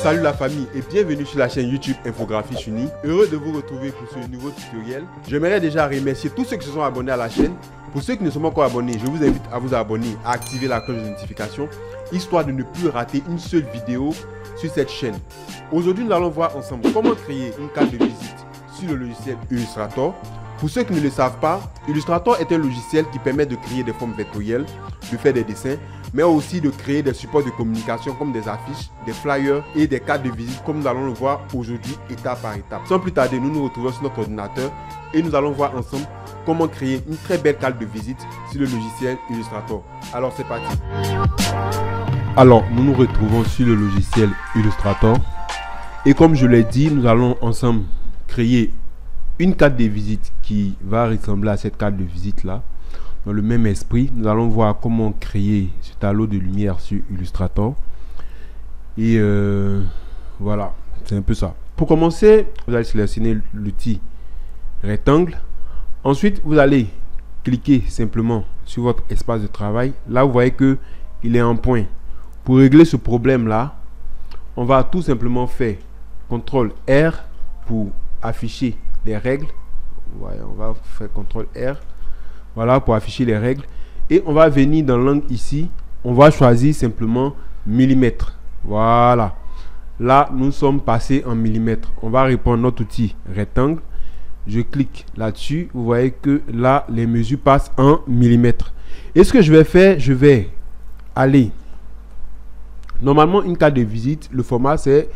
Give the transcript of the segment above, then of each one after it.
Salut la famille et bienvenue sur la chaîne YouTube Infographie Unie. Heureux de vous retrouver pour ce nouveau tutoriel. J'aimerais déjà remercier tous ceux qui se sont abonnés à la chaîne. Pour ceux qui ne sont pas encore abonnés, je vous invite à vous abonner, à activer la cloche de notification, histoire de ne plus rater une seule vidéo sur cette chaîne. Aujourd'hui, nous allons voir ensemble comment créer une carte de visite sur le logiciel Illustrator. Pour ceux qui ne le savent pas, Illustrator est un logiciel qui permet de créer des formes vectorielles, de faire des dessins, mais aussi de créer des supports de communication comme des affiches, des flyers et des cartes de visite comme nous allons le voir aujourd'hui étape par étape. Sans plus tarder, nous nous retrouvons sur notre ordinateur et nous allons voir ensemble comment créer une très belle carte de visite sur le logiciel Illustrator. Alors c'est parti. Alors nous nous retrouvons sur le logiciel Illustrator et comme je l'ai dit, nous allons ensemble créer une carte de visite qui va ressembler à cette carte de visite là. Dans le même esprit, nous allons voir comment créer ce tableau de lumière sur Illustrator. Et voilà, c'est un peu ça. Pour commencer, vous allez sélectionner l'outil rectangle. Ensuite, vous allez cliquer simplement sur votre espace de travail. Là, vous voyez que il est en point. Pour régler ce problème-là, on va tout simplement faire CTRL-R pour afficher les règles. Ouais, on va faire CTRL-R. Voilà, pour afficher les règles. Et on va venir dans l'angle ici. On va choisir simplement millimètres. Voilà. Là, nous sommes passés en millimètres. On va répondre à notre outil rectangle. Je clique là-dessus. Vous voyez que là, les mesures passent en millimètres. Et ce que je vais faire, je vais aller. Normalement, une carte de visite, le format c'est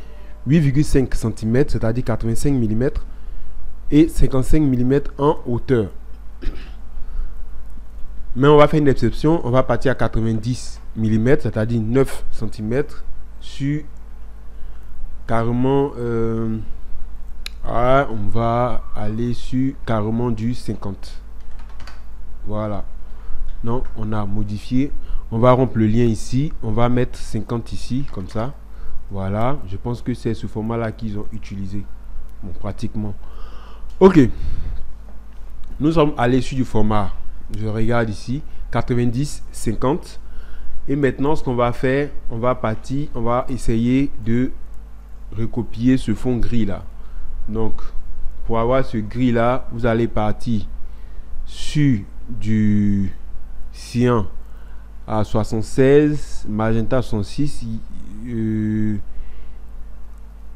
8,5 cm, c'est-à-dire 85 mm et 55 mm en hauteur. Mais on va faire une exception, on va partir à 90 mm, c'est-à-dire 9 cm sur carrément, on va aller sur carrément du 50. Voilà. Non, on a modifié. On va rompre le lien ici, on va mettre 50 ici, comme ça. Voilà, je pense que c'est ce format-là qu'ils ont utilisé. Bon, pratiquement. Ok. Nous sommes à l'issue du format. Je regarde ici 90 50 et maintenant ce qu'on va faire, on va partir, on va essayer de recopier ce fond gris là. Donc pour avoir ce gris là, vous allez partir sur du cyan à 76, magenta 66,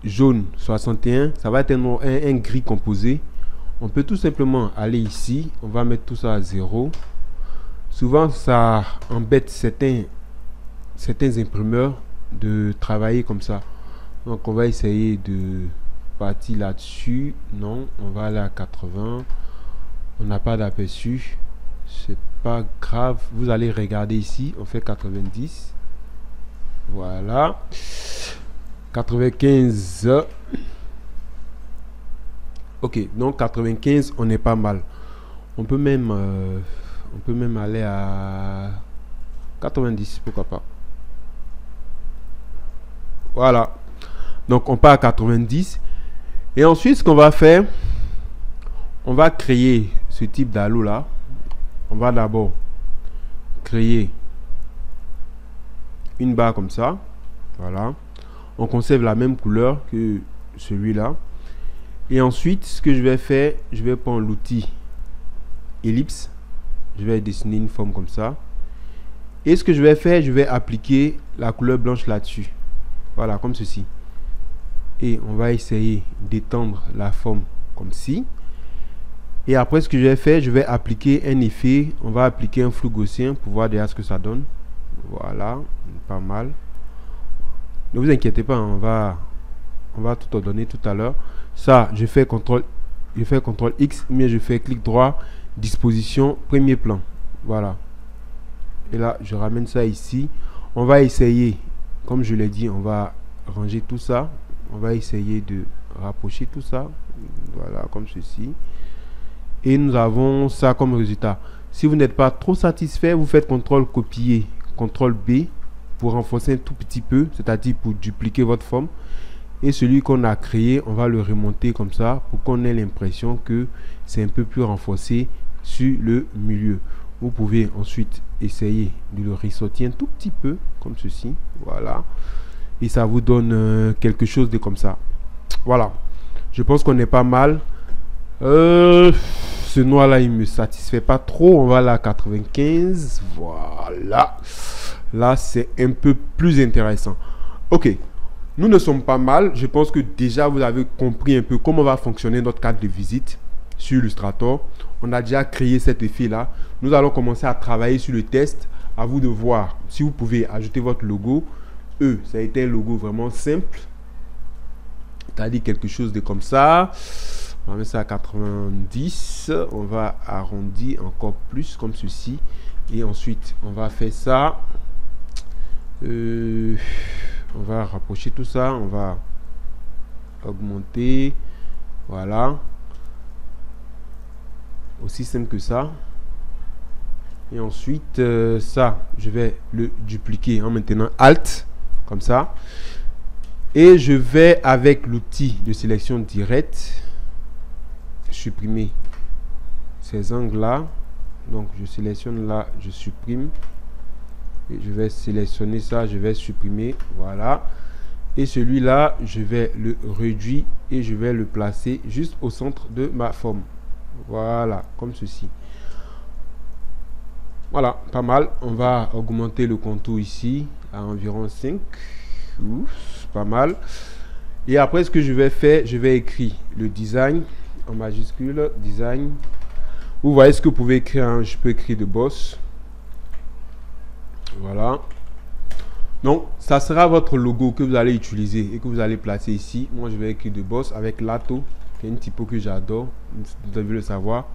jaune 61. Ça va être un gris composé. On peut tout simplement aller ici, on va mettre tout ça à 0. Souvent, ça embête certains imprimeurs de travailler comme ça. Donc, on va essayer de partir là-dessus. Non, on va aller à 80. On n'a pas d'aperçu. C'est pas grave. Vous allez regarder ici. On fait 90. Voilà. 95. Ok, donc 95, on est pas mal. On peut même aller à 90, pourquoi pas. Voilà. Donc on part à 90. Et ensuite, ce qu'on va faire, on va créer ce type d'halo là. On va d'abord créer une barre comme ça. Voilà. On conserve la même couleur que celui-là. Et ensuite, ce que je vais faire, je vais prendre l'outil ellipse. Je vais dessiner une forme comme ça. Et ce que je vais faire, je vais appliquer la couleur blanche là-dessus. Voilà, comme ceci. Et on va essayer d'étendre la forme comme ci. Et après, ce que je vais faire, je vais appliquer un effet. On va appliquer un flou gaussien pour voir déjà ce que ça donne. Voilà, pas mal. Ne vous inquiétez pas, on va tout ordonner tout à l'heure. Ça, je fais CTRL X, mais je fais clic droit, disposition, premier plan. Voilà. Et là, je ramène ça ici. On va essayer, comme je l'ai dit, on va ranger tout ça. On va essayer de rapprocher tout ça. Voilà, comme ceci. Et nous avons ça comme résultat. Si vous n'êtes pas trop satisfait, vous faites CTRL copier, CTRL B pour renforcer un tout petit peu, c'est-à-dire pour dupliquer votre forme. Et celui qu'on a créé, on va le remonter comme ça pour qu'on ait l'impression que c'est un peu plus renforcé sur le milieu. Vous pouvez ensuite essayer de le ressortir un tout petit peu comme ceci. Voilà. et ça vous donne quelque chose de comme ça. Voilà, je pense qu'on est pas mal. Ce noir là il me satisfait pas trop, on va à la 95. Voilà, là c'est un peu plus intéressant. Ok, nous ne sommes pas mal. Je pense que déjà vous avez compris un peu comment va fonctionner notre carte de visite sur Illustrator. On a déjà créé cet effet là. Nous allons commencer à travailler sur le test. À vous de voir si vous pouvez ajouter votre logo. Ça a été un logo vraiment simple, c'est-à-dire quelque chose de comme ça. On va mettre ça à 90. On va arrondir encore plus comme ceci. Et ensuite, on va faire ça. On va rapprocher tout ça. On va augmenter. Voilà. Aussi simple que ça. Et ensuite, ça, je vais le dupliquer en maintenant Alt. Comme ça. Et je vais, avec l'outil de sélection directe, supprimer ces angles là. Donc je sélectionne là, je supprime et je vais sélectionner ça, je vais supprimer, voilà. Et celui-là je vais le réduire et je vais le placer juste au centre de ma forme, voilà, comme ceci. Voilà, pas mal. On va augmenter le contour ici à environ 5. Ouf, pas mal. Et après, ce que je vais faire, je vais écrire le design en majuscule, design. Vous voyez ce que vous pouvez écrire, hein? Je peux écrire de boss. Voilà. Donc, ça sera votre logo que vous allez utiliser et que vous allez placer ici. Moi, je vais écrire de boss avec Lato, qui est une typo que j'adore. Vous devez le savoir,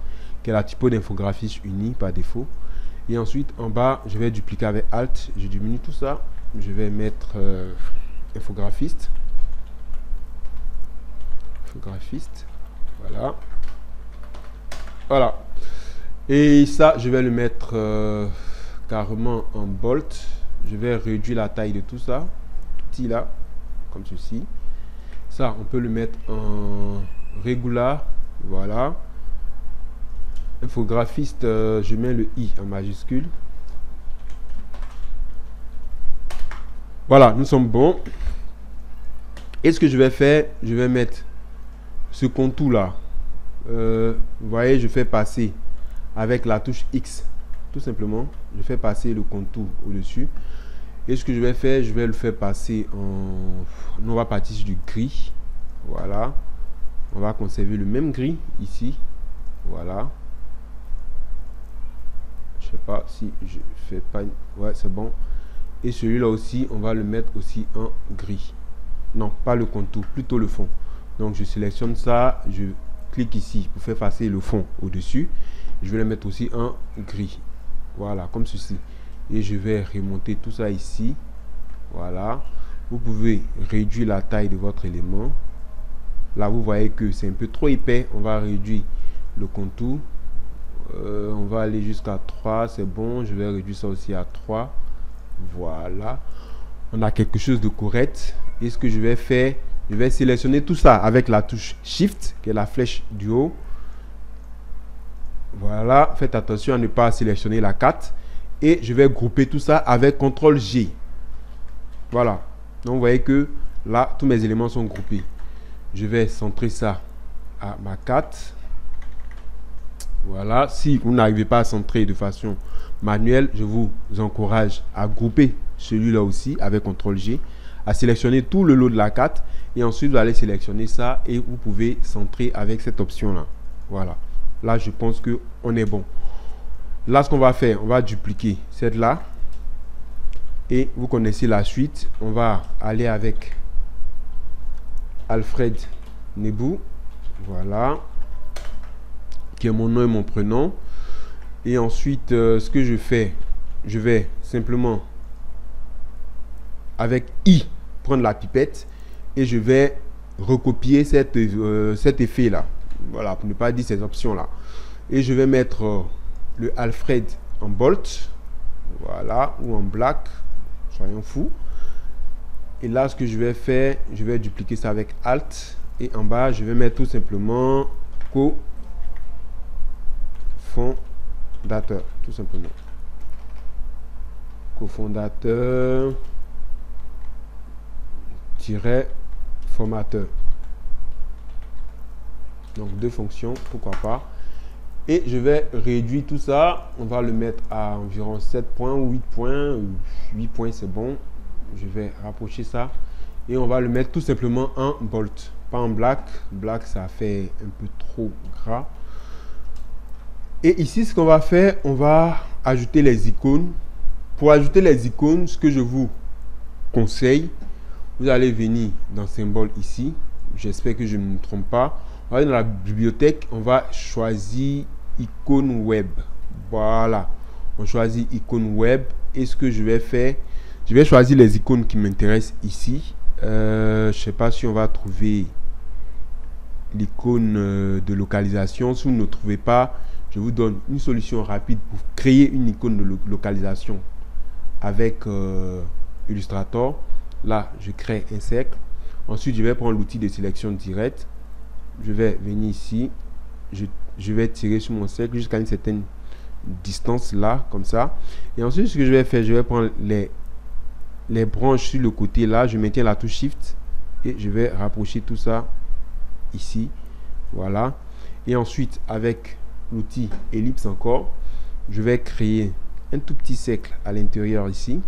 qui est la typo d'infographiste unie par défaut. Et ensuite, en bas, je vais dupliquer avec Alt. Je diminue tout ça. Je vais mettre infographiste. Infographiste. Voilà. Voilà. Et ça, je vais le mettre carrément en bold. Je vais réduire la taille de tout ça. Tout petit là. Comme ceci. Ça, on peut le mettre en regular. Voilà. Infographiste, je mets le I en majuscule. Voilà, nous sommes bons. Et ce que je vais faire, je vais mettre ce contour là. Vous voyez, je fais passer avec la touche X. Tout simplement, je fais passer le contour au-dessus. Et ce que je vais faire, je vais le faire passer en... On va partir sur du gris. Voilà. On va conserver le même gris ici. Voilà. Je sais pas si je fais pas... Ouais, c'est bon. Et celui-là aussi, on va le mettre aussi en gris. Non, pas le contour, plutôt le fond. Donc, je sélectionne ça. Je clique ici pour faire passer le fond au-dessus. Je vais le mettre aussi en gris. Voilà, comme ceci. Et je vais remonter tout ça ici. Voilà. Vous pouvez réduire la taille de votre élément. Là, vous voyez que c'est un peu trop épais. On va réduire le contour. On va aller jusqu'à 3, c'est bon. Je vais réduire ça aussi à 3. Voilà. On a quelque chose de correct. Et ce que je vais faire, je vais sélectionner tout ça avec la touche Shift, qui est la flèche du haut. Voilà. Faites attention à ne pas sélectionner la 4. Et je vais grouper tout ça avec CTRL G. Voilà. Donc, vous voyez que là, tous mes éléments sont groupés. Je vais centrer ça à ma 4. Voilà, si vous n'arrivez pas à centrer de façon manuelle, je vous encourage à grouper celui-là aussi avec CTRL G, à sélectionner tout le lot de la carte et ensuite vous allez sélectionner ça et vous pouvez centrer avec cette option-là. Voilà, là je pense que on est bon. Là, ce qu'on va faire, on va dupliquer celle-là et vous connaissez la suite. On va aller avec Alfred Nebou, voilà, qui est mon nom et mon prénom. Et ensuite, ce que je fais, je vais simplement avec I prendre la pipette et je vais recopier cet effet là. Voilà, pour ne pas dire ces options là. Et je vais mettre le Alfred en bold, voilà, ou en black, soyons fous. Et là, ce que je vais faire, je vais dupliquer ça avec Alt et en bas, je vais mettre tout simplement cofondateur, tout simplement. Cofondateur. tiret formateur. Donc 2 fonctions, pourquoi pas. Et je vais réduire tout ça. On va le mettre à environ 7 points ou 8 points. 8 points, c'est bon. Je vais rapprocher ça. Et on va le mettre tout simplement en bold. Pas en black. Black, ça fait un peu trop gras. Et ici, ce qu'on va faire, on va ajouter les icônes. Pour ajouter les icônes, ce que je vous conseille, vous allez venir dans symbole ici. J'espère que je ne me trompe pas. On va aller dans la bibliothèque. On va choisir icône web. Voilà. On choisit icône web. Et ce que je vais faire, je vais choisir les icônes qui m'intéressent ici. Je ne sais pas si on va trouver l'icône de localisation. Si vous ne trouvez pas, je vous donne une solution rapide pour créer une icône de localisation avec Illustrator. Là, je crée un cercle. Ensuite, je vais prendre l'outil de sélection directe. Je vais venir ici. Je vais tirer sur mon cercle jusqu'à une certaine distance là, comme ça. Et ensuite, ce que je vais faire, je vais prendre les branches sur le côté là. Je maintiens la touche Shift et je vais rapprocher tout ça ici. Voilà. Et ensuite, avec l'outil ellipse encore, je vais créer un tout petit cercle à l'intérieur ici.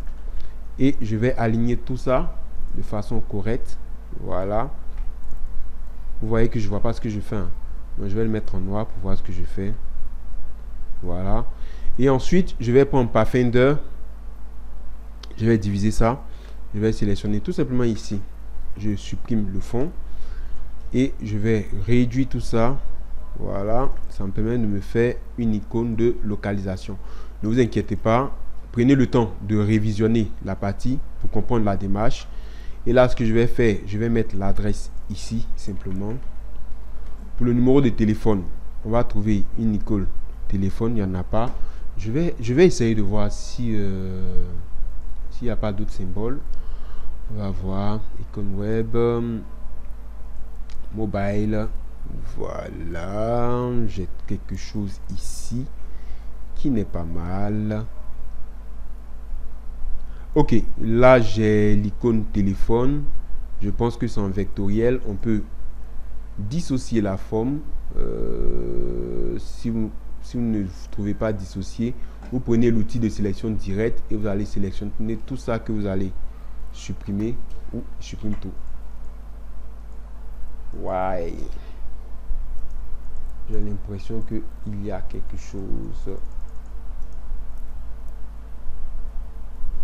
Et je vais aligner tout ça de façon correcte. Voilà. Vous voyez que je ne vois pas ce que je fais. Hein. Donc, je vais le mettre en noir pour voir ce que je fais. Voilà. Et ensuite, je vais prendre Pathfinder. Je vais diviser ça. Je vais sélectionner tout simplement ici. Je supprime le fond. Et je vais réduire tout ça. Voilà. Ça me permet de me faire une icône de localisation. Ne vous inquiétez pas. Prenez le temps de révisionner la partie pour comprendre la démarche. Et là, ce que je vais faire, je vais mettre l'adresse ici, simplement. Pour le numéro de téléphone, on va trouver une icône téléphone, il n'y en a pas. Je vais essayer de voir si s'il n'y a pas d'autres symboles. On va voir, icône web, mobile. Voilà, j'ai quelque chose ici qui n'est pas mal. Ok, là j'ai l'icône téléphone. Je pense que c'est en vectoriel. On peut dissocier la forme. Si vous ne trouvez pas dissocié, vous prenez l'outil de sélection directe et vous allez sélectionner tout ça que vous allez supprimer ou supprimer tout. Ouais. J'ai l'impression qu'il y a quelque chose.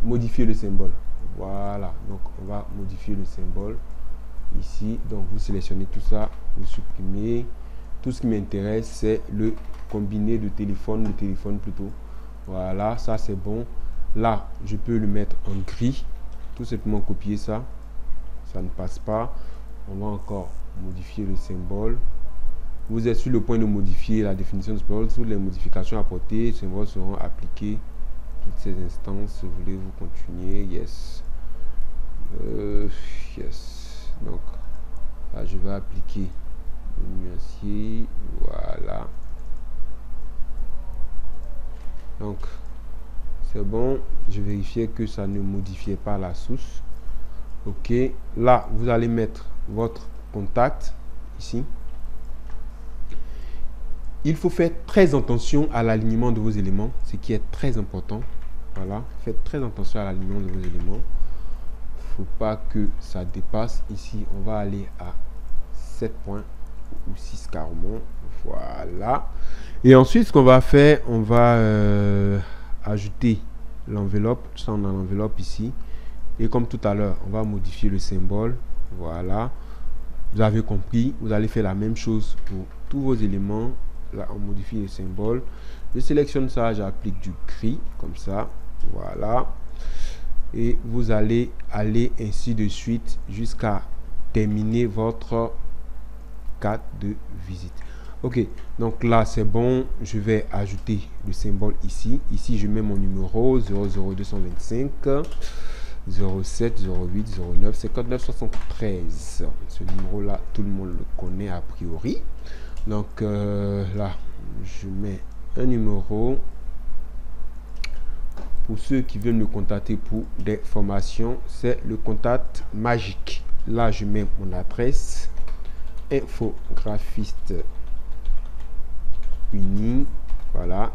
Modifier le symbole. Voilà, donc on va modifier le symbole ici. Donc vous sélectionnez tout ça, vous supprimez. Tout ce qui m'intéresse, c'est le combiné de téléphone, le téléphone plutôt. Voilà, ça c'est bon. Là, je peux le mettre en gris. Tout simplement copier ça. Ça ne passe pas. On va encore modifier le symbole. Vous êtes sur le point de modifier la définition du symbole. Toutes les modifications apportées, les symboles seront appliqués toutes ces instances. Voulez-vous continuer? Yes. Yes. Donc là, je vais appliquer le nuancier. Voilà. Donc c'est bon. Je vérifiais que ça ne modifiait pas la source. Ok. Là, vous allez mettre votre contact ici. Il faut faire très attention à l'alignement de vos éléments, ce qui est très important. Voilà, faites très attention à l'alignement de vos éléments. Il ne faut pas que ça dépasse. Ici, on va aller à 7 points ou 6 carrément. Voilà. Et ensuite, ce qu'on va faire, on va ajouter l'enveloppe. Ça, on a l'enveloppe ici. Et comme tout à l'heure, on va modifier le symbole. Voilà. Vous avez compris. Vous allez faire la même chose pour tous vos éléments. Là, on modifie le symbole. Je sélectionne ça, j'applique du gris, comme ça. Voilà. Et vous allez aller ainsi de suite jusqu'à terminer votre carte de visite. Ok, donc là, c'est bon. Je vais ajouter le symbole ici. Ici, je mets mon numéro 00225 07 08 09 59 73. Ce numéro-là, tout le monde le connaît a priori. Donc là, je mets un numéro pour ceux qui veulent me contacter pour des formations. C'est le contact magique. là je mets mon adresse infographiste uni, voilà,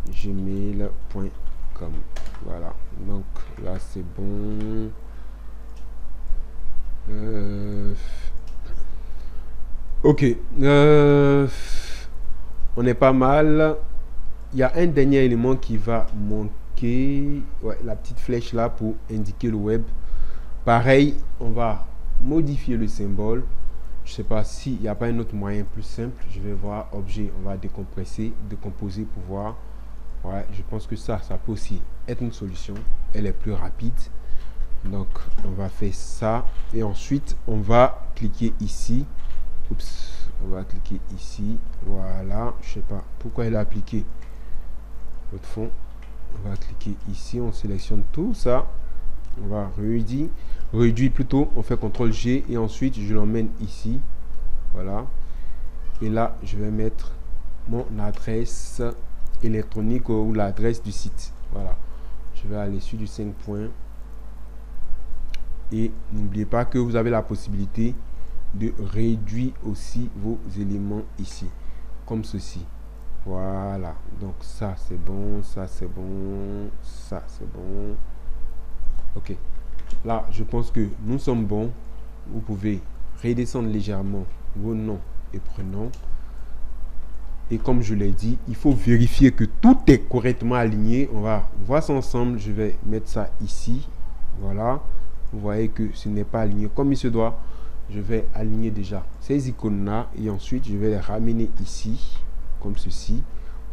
@gmail.com. Voilà, donc là c'est bon. Ok, on est pas mal. Il y a un dernier élément qui va manquer, ouais, la petite flèche là pour indiquer le web. Pareil, on va modifier le symbole. Je sais pas s'il n'y a pas un autre moyen plus simple. Je vais voir objet, on va décomposer pour voir. Ouais, je pense que ça peut aussi être une solution. Elle est plus rapide. Donc on va faire ça et ensuite on va cliquer ici. Oups, on va cliquer ici. Voilà, je sais pas pourquoi il a appliqué votre fond. On va cliquer ici, on sélectionne tout ça. On va réduire plutôt, on fait CTRL G et ensuite je l'emmène ici. Voilà. Et là, je vais mettre mon adresse électronique ou l'adresse du site. Voilà. Je vais aller sur du 5 points. Et n'oubliez pas que vous avez la possibilité de réduire aussi vos éléments ici. Comme ceci. Voilà. Donc ça, c'est bon. Ça, c'est bon. Ça, c'est bon. Ok. Là, je pense que nous sommes bons. Vous pouvez redescendre légèrement vos noms et prénoms. Et comme je l'ai dit, il faut vérifier que tout est correctement aligné. On va voir ça ensemble. Je vais mettre ça ici. Voilà. Vous voyez que ce n'est pas aligné comme il se doit. Je vais aligner déjà ces icônes-là. Et ensuite, je vais les ramener ici. Comme ceci.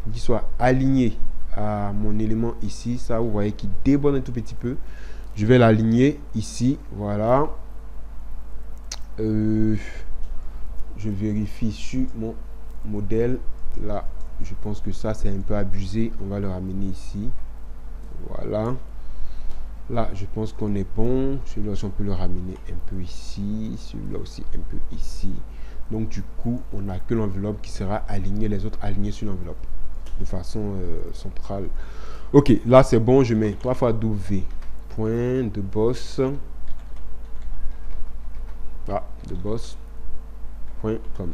Pour qu'ils soient alignés à mon élément ici. Ça, vous voyez qu'il déborde un tout petit peu. Je vais l'aligner ici. Voilà. Je vérifie sur mon modèle. Là, je pense que ça, c'est un peu abusé. On va le ramener ici. Voilà. Là, je pense qu'on est bon. Celui-là aussi, on peut le ramener un peu ici. Celui-là aussi, un peu ici. Donc, du coup, on n'a que l'enveloppe qui sera alignée. Les autres alignés sur l'enveloppe. De façon centrale. Ok, là, c'est bon. Je mets 3 fois W. Point de boss. Ah, de boss.com.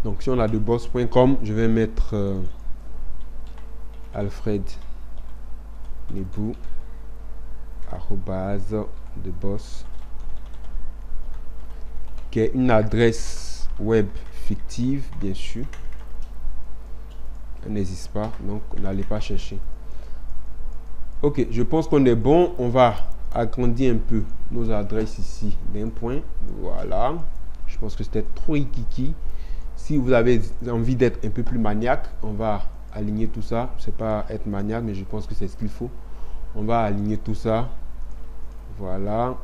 Donc, si on a de boss.com, je vais mettre Alfred Nebou @ de boss, qui est une adresse web fictive, bien sûr. Elle n'existe pas, donc n'allez pas chercher. Ok, je pense qu'on est bon. On va agrandir un peu nos adresses ici d'un point. Voilà. Je pense que c'était trop rikiki. Si vous avez envie d'être un peu plus maniaque, on va aligner tout ça. Je ne sais pas être maniaque, mais je pense que c'est ce qu'il faut. On va aligner tout ça. Voilà.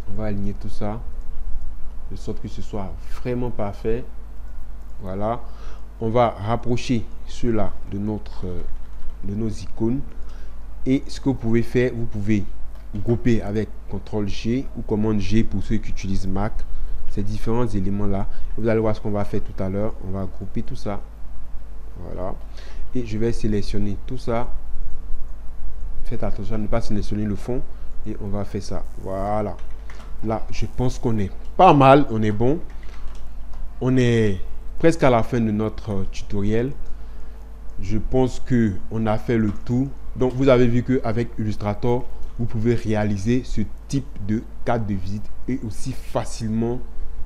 On va aligner tout ça de sorte que ce soit vraiment parfait. Voilà. On va rapprocher cela de nos icônes. Et ce que vous pouvez faire, vous pouvez grouper avec CTRL G ou commande G pour ceux qui utilisent Mac. Ces différents éléments là, vous allez voir ce qu'on va faire tout à l'heure. On va grouper tout ça. Voilà. Et je vais sélectionner tout ça. Faites attention à ne pas sélectionner le fond. Et on va faire ça. Voilà. Là, je pense qu'on est pas mal. On est bon. On est presque à la fin de notre tutoriel. Je pense que on a fait le tour. Donc, vous avez vu qu'avec Illustrator, vous pouvez réaliser ce type de carte de visite et aussi facilement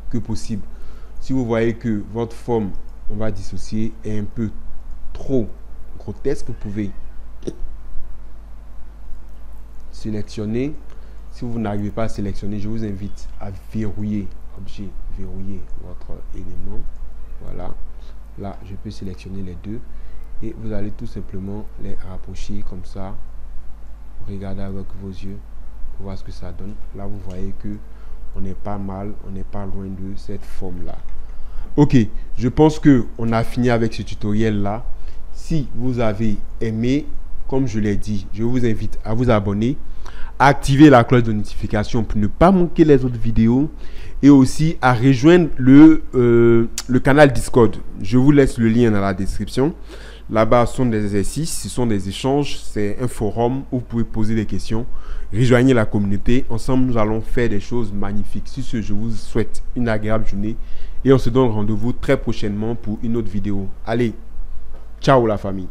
que possible. Si vous voyez que votre forme, on va dissocier, est un peu trop grotesque, vous pouvez sélectionner. Si vous n'arrivez pas à sélectionner, je vous invite à verrouiller objet, verrouiller votre élément. Voilà. Là, je peux sélectionner les deux. Et vous allez tout simplement les rapprocher comme ça. Regardez avec vos yeux pour voir ce que ça donne. Là, vous voyez que on n'est pas mal, on n'est pas loin de cette forme-là. Ok, je pense que on a fini avec ce tutoriel-là. Si vous avez aimé, comme je l'ai dit, je vous invite à vous abonner, à activer la cloche de notification pour ne pas manquer les autres vidéos et aussi à rejoindre le canal Discord. Je vous laisse le lien dans la description. Là-bas, ce sont des exercices, ce sont des échanges, c'est un forum où vous pouvez poser des questions. Rejoignez la communauté. Ensemble, nous allons faire des choses magnifiques. Sur ce, je vous souhaite une agréable journée et on se donne rendez-vous très prochainement pour une autre vidéo. Allez, ciao la famille.